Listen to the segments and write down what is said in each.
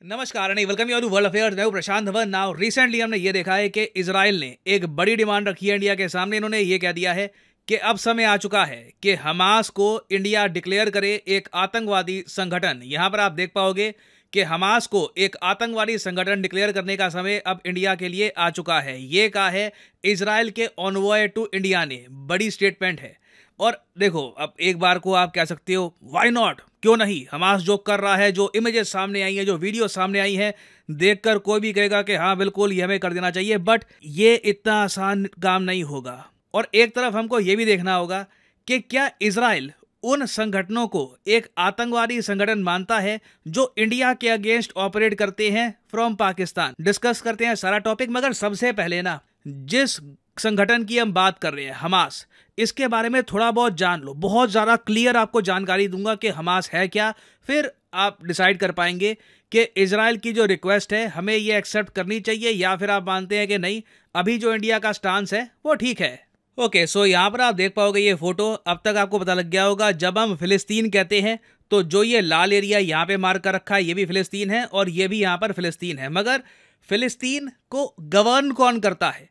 नमस्कार नहीं welcome you to world affairs. मैं हूं प्रशांत धवन। नाउ रिसेंटली हमने ये देखा है कि इजराइल ने एक बड़ी डिमांड रखी है इंडिया के सामने। इन्होंने ये कह दिया है कि अब समय आ चुका है कि हमास को इंडिया डिक्लेयर करे एक आतंकवादी संगठन। यहां पर आप देख पाओगे कि हमास को एक आतंकवादी संगठन डिक्लेयर करने का समय अब इंडिया के लिए आ चुका है। ये कहा है इजराइल के ऑनवॉय टू इंडिया ने। बड़ी स्टेटमेंट है। और देखो, अब एक बार को आप कह सकते हो व्हाई नॉट, क्यों नहीं। हमास जो कर रहा है, जो इमेजेस सामने आई है, जो वीडियो सामने आई है, देखकर कोई भी कहेगा कि हाँ बिल्कुल ये हमें कर देना चाहिए। बट ये इतना आसान काम नहीं होगा। और एक तरफ हमको ये भी देखना होगा कि क्या इजराइल उन संगठनों को एक आतंकवादी संगठन मानता है जो इंडिया के अगेंस्ट ऑपरेट करते हैं फ्रॉम पाकिस्तान। डिस्कस करते हैं सारा टॉपिक, मगर सबसे पहले ना, जिस संगठन की हम बात कर रहे हैं हमास, इसके बारे में थोड़ा बहुत जान लो। बहुत ज़्यादा क्लियर आपको जानकारी दूंगा कि हमास है क्या, फिर आप डिसाइड कर पाएंगे कि इजराइल की जो रिक्वेस्ट है हमें ये एक्सेप्ट करनी चाहिए या फिर आप मानते हैं कि नहीं, अभी जो इंडिया का स्टांस है वो ठीक है। ओके, सो यहाँ पर आप देख पाओगे ये फोटो। अब तक आपको पता लग गया होगा, जब हम फिलिस्तीन कहते हैं तो जो ये लाल एरिया यहाँ पे मार्क कर रखा है ये भी फिलिस्तीन है और ये भी यहाँ पर फिलिस्तीन है। मगर फिलिस्तीन को गवर्न कौन करता है,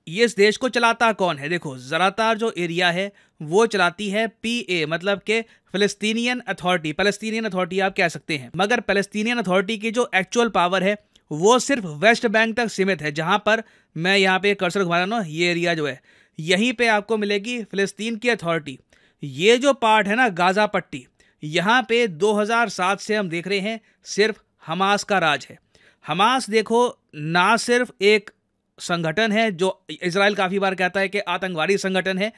ये इस देश को चलाता कौन है? देखो, ज़्यादातर जो एरिया है वो चलाती है पीए, मतलब कि फ़लस्तीनियन अथॉरिटी। पैलेस्टीनियन अथॉरिटी आप कह सकते हैं। मगर पैलेस्टीनियन अथॉरिटी की जो एक्चुअल पावर है वो सिर्फ वेस्ट बैंक तक सीमित है। जहां पर मैं यहाँ पे कर्सर घुमा रहा हूँ, ये एरिया जो है, यहीं पे आपको मिलेगी फ़लस्तीन की अथॉरिटी। ये जो पार्ट है ना, गाज़ा पट्टी, यहाँ पे 2007 से हम देख रहे हैं सिर्फ हमास का राज है। हमास देखो, ना सिर्फ एक संगठन है जो इजराइल काफ़ी बार कहता है कि आतंकवादी संगठन है।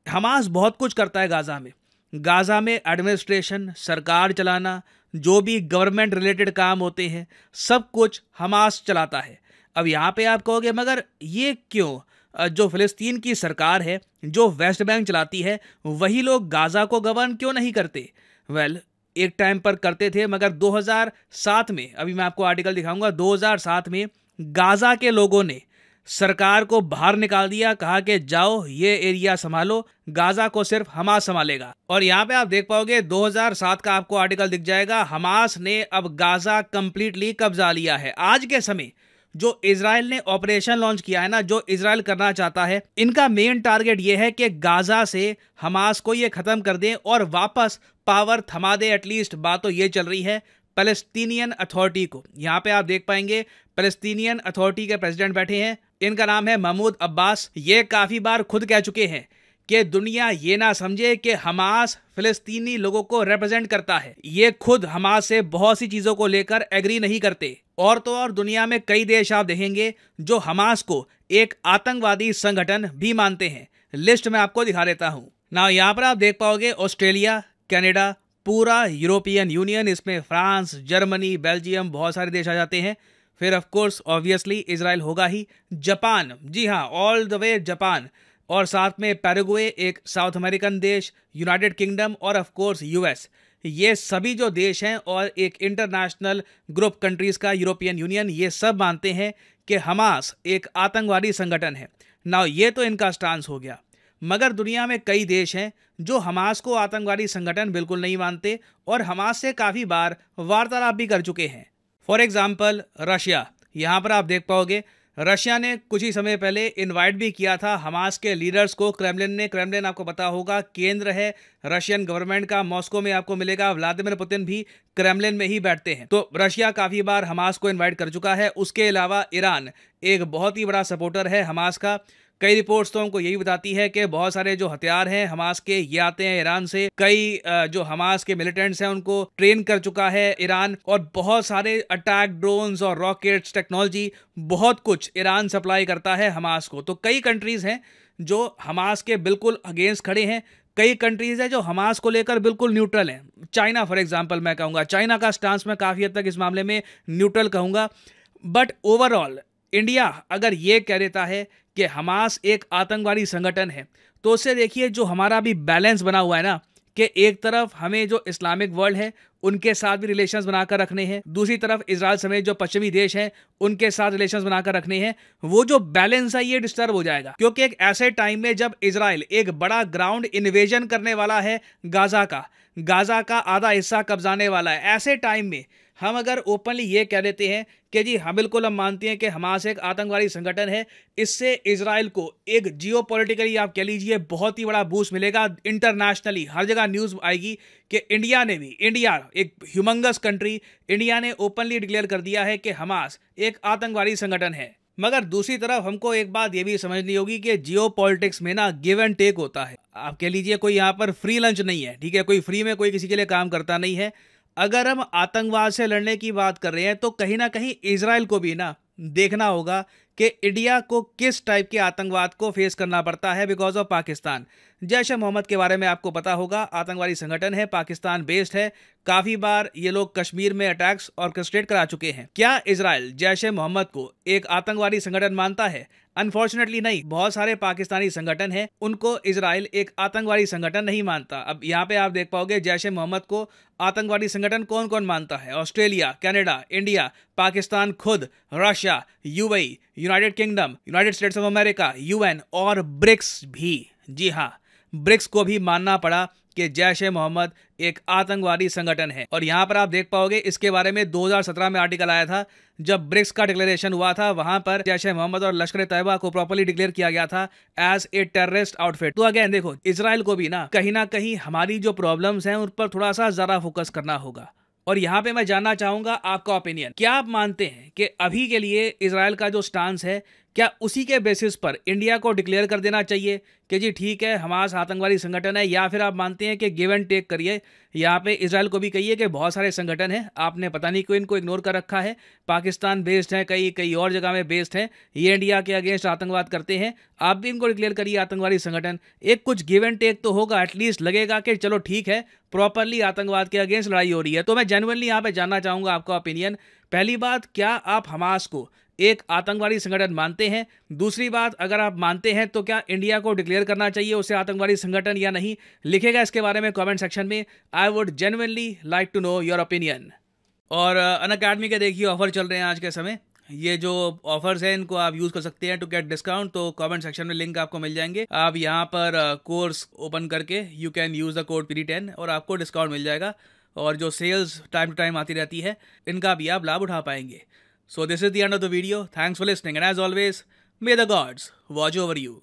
हमास बहुत कुछ करता है गाज़ा में। गाज़ा में एडमिनिस्ट्रेशन, सरकार चलाना, जो भी गवर्नमेंट रिलेटेड काम होते हैं, सब कुछ हमास चलाता है। अब यहाँ पे आप कहोगे मगर ये क्यों? जो फ़लस्तीन की सरकार है, जो वेस्ट बैंक चलाती है, वही लोग गाज़ा को गवर्न क्यों नहीं करते? वेल, एक टाइम पर करते थे, मगर 2007 में, अभी मैं आपको आर्टिकल दिखाऊंगा, 2007 में गाज़ा के लोगों ने सरकार को बाहर निकाल दिया। कहा कि जाओ ये एरिया संभालो, गाज़ा को सिर्फ हमास संभालेगा। और यहाँ पे आप देख पाओगे 2007 का आपको आर्टिकल दिख जाएगा। हमास ने अब गाज़ा कंप्लीटली कब्जा लिया है। आज के समय जो इजराइल ने ऑपरेशन लॉन्च किया है ना, जो इजराइल करना चाहता है, इनका मेन टारगेट ये है कि गाज़ा से हमास को ये खत्म कर दें और वापस पावर थमा दे। एटलीस्ट बात तो ये चल रही है पैलेस्टीनियन अथॉरिटी को। यहाँ पे आप देख पाएंगे पैलेस्टीनियन अथॉरिटी के प्रेसिडेंट बैठे हैं, इनका नाम है महमूद अब्बास। ये काफ़ी बार खुद कह चुके हैं कि दुनिया ये ना समझे कि हमास फिलिस्तीनी लोगों को रिप्रेजेंट करता है। ये खुद हमास से बहुत सी चीज़ों को लेकर एग्री नहीं करते। और तो और दुनिया में कई देश आप देखेंगे जो हमास को एक आतंकवादी संगठन भी मानते हैं। लिस्ट में आपको दिखा देता हूँ ना। यहाँ पर आप देख पाओगे ऑस्ट्रेलिया, कनाडा, पूरा यूरोपियन यूनियन, इसमें फ्रांस, जर्मनी, बेल्जियम, बहुत सारे देश आ जाते हैं। फिर ऑफ कोर्स ऑब्वियसली इजराइल होगा ही। जापान, जी हाँ, ऑल द वे जापान। और साथ में पैराग्वे, एक साउथ अमेरिकन देश, यूनाइटेड किंगडम और ऑफ कोर्स यूएस। ये सभी जो देश हैं और एक इंटरनेशनल ग्रुप कंट्रीज़ का यूरोपियन यूनियन, ये सब मानते हैं कि हमास एक आतंकवादी संगठन है। नाउ ये तो इनका स्टांस हो गया। मगर दुनिया में कई देश हैं जो हमास को आतंकवादी संगठन बिल्कुल नहीं मानते और हमास से काफ़ी बार वार्तालाप भी कर चुके हैं। For example Russia. यहाँ पर आप देख पाओगे रशिया ने कुछ ही समय पहले इनवाइट भी किया था हमास के लीडर्स को क्रेमलिन ने। क्रेमलिन आपको पता होगा केंद्र है रशियन गवर्नमेंट का, मॉस्को में आपको मिलेगा। व्लादिमीर पुतिन भी क्रेमलिन में ही बैठते हैं। तो रशिया काफ़ी बार हमास को इनवाइट कर चुका है। उसके अलावा ईरान एक बहुत ही बड़ा सपोर्टर है हमास का। कई रिपोर्ट्स तो हमको यही बताती है कि बहुत सारे जो हथियार हैं हमास के, ये आते हैं ईरान से। कई जो हमास के मिलिटेंट्स हैं उनको ट्रेन कर चुका है ईरान। और बहुत सारे अटैक ड्रोन्स और रॉकेट्स, टेक्नोलॉजी, बहुत कुछ ईरान सप्लाई करता है हमास को। तो कई कंट्रीज़ हैं जो हमास के बिल्कुल अगेंस्ट खड़े हैं। कई कंट्रीज़ हैं जो हमास को लेकर बिल्कुल न्यूट्रल हैं। चाइना फॉर एग्जाम्पल मैं कहूँगा, चाइना का स्टांस मैं काफ़ी हद तक इस मामले में न्यूट्रल कहूँगा। बट ओवरऑल इंडिया अगर ये कह देता है कि हमास एक आतंकवादी संगठन है, तो उससे देखिए जो हमारा भी बैलेंस बना हुआ है ना, कि एक तरफ हमें जो इस्लामिक वर्ल्ड है उनके साथ भी रिलेशंस बनाकर रखने हैं, दूसरी तरफ इजराइल समेत जो पश्चिमी देश हैं उनके साथ रिलेशंस बनाकर रखने हैं। वो जो बैलेंस है ये डिस्टर्ब हो जाएगा, क्योंकि एक ऐसे टाइम में जब इजराइल एक बड़ा ग्राउंड इन्वेजन करने वाला है गाज़ा का आधा हिस्सा कब्जाने वाला है, ऐसे टाइम में हम अगर ओपनली ये कह देते हैं कि जी हाँ बिल्कुल हम मानते हैं कि हमास एक आतंकवादी संगठन है, इससे इजराइल को एक जियोपॉलिटिकली आप कह लीजिए बहुत ही बड़ा बूस्ट मिलेगा। इंटरनेशनली हर जगह न्यूज़ आएगी कि इंडिया एक ह्यूमंगस कंट्री, इंडिया ने ओपनली डिक्लेयर कर दिया है कि हमास एक आतंकवादी संगठन है। मगर दूसरी तरफ हमको एक बात ये भी समझनी होगी कि जियो पॉलिटिक्स में ना गिव एंड टेक होता है। आप कह लीजिए कोई यहाँ पर फ्री लंच नहीं है, ठीक है, कोई फ्री में कोई किसी के लिए काम करता नहीं है। अगर हम आतंकवाद से लड़ने की बात कर रहे हैं तो कहीं ना कहीं इजराइल को भी ना देखना होगा कि इंडिया को किस टाइप के आतंकवाद को फेस करना पड़ता है बिकॉज ऑफ पाकिस्तान। जैश ए मोहम्मद के बारे में आपको पता होगा, आतंकवादी संगठन है, पाकिस्तान बेस्ड है, काफी बार ये लोग कश्मीर में अटैक्स ऑर्केस्ट्रेट करा चुके हैं। क्या इजराइल जैश ए मोहम्मद को एक आतंकवादी संगठन मानता है? अनफॉर्चुनेटली नहीं। बहुत सारे पाकिस्तानी संगठन हैं, उनको इजराइल एक आतंकवादी संगठन नहीं मानता। अब यहाँ पे आप देख पाओगे जैश ए मोहम्मद को आतंकवादी संगठन कौन कौन मानता है? ऑस्ट्रेलिया, कनाडा, इंडिया, पाकिस्तान खुद, Russia, UAE, United kingdom, United states of America, UN और ब्रिक्स भी। जी हाँ, ब्रिक्स को भी मानना पड़ा कि जैश ए मोहम्मद एक आतंकवादी संगठन है। और यहां पर आप देख पाओगे इसके बारे में 2017 में आर्टिकल आया था, जब ब्रिक्स का डिक्लेरेशन हुआ था, वहां पर जैश ए मोहम्मद और लश्कर तैयबा को प्रॉपर्ली डिक्लेयर किया गया था एज ए टेररिस्ट आउटफिट। तो अगेन देखो, इजराइल को भी ना कहीं हमारी जो प्रॉब्लम्स हैं उन पर थोड़ा सा ज्यादा फोकस करना होगा। और यहाँ पे मैं जानना चाहूंगा आपका ओपिनियन। क्या आप मानते हैं कि अभी के लिए इजराइल का जो स्टांस है, क्या उसी के बेसिस पर इंडिया को डिक्लेयर कर देना चाहिए कि जी ठीक है हमास आतंकवादी संगठन है, या फिर आप मानते हैं कि गिव एंड टेक करिए, यहाँ पे इजराइल को भी कहिए कि बहुत सारे संगठन हैं, आपने पता नहीं क्यों इनको इग्नोर कर रखा है, पाकिस्तान बेस्ड है, कई और जगह में बेस्ड है, ये इंडिया के अगेंस्ट आतंकवाद करते हैं, आप भी इनको डिक्लेयर करिए आतंकवादी संगठन। एक कुछ गिव एंड टेक तो होगा, एटलीस्ट लगेगा कि चलो ठीक है प्रॉपरली आतंकवाद के अगेंस्ट लड़ाई हो रही है। तो मैं जेन्युइनली यहाँ पे जानना चाहूंगा आपका ओपिनियन। पहली बात, क्या आप हमास को एक आतंकवादी संगठन मानते हैं? दूसरी बात, अगर आप मानते हैं तो क्या इंडिया को डिक्लेयर करना चाहिए उसे आतंकवादी संगठन या नहीं? लिखेगा इसके बारे में कमेंट सेक्शन में। I would genuinely like to know your opinion. और अनअकैडमी के देखिए ऑफर चल रहे हैं आज के समय। ये जो ऑफर्स हैं इनको आप यूज कर सकते हैं टू गेट डिस्काउंट। तो कमेंट सेक्शन में लिंक आपको मिल जाएंगे, आप यहाँ पर कोर्स ओपन करके you can use the code PD10 और आपको डिस्काउंट मिल जाएगा। और जो सेल्स टाइम टू टाइम आती रहती है इनका भी आप लाभ उठा पाएंगे। So this is the end of the video. Thanks for listening, and as always, may the gods watch over you.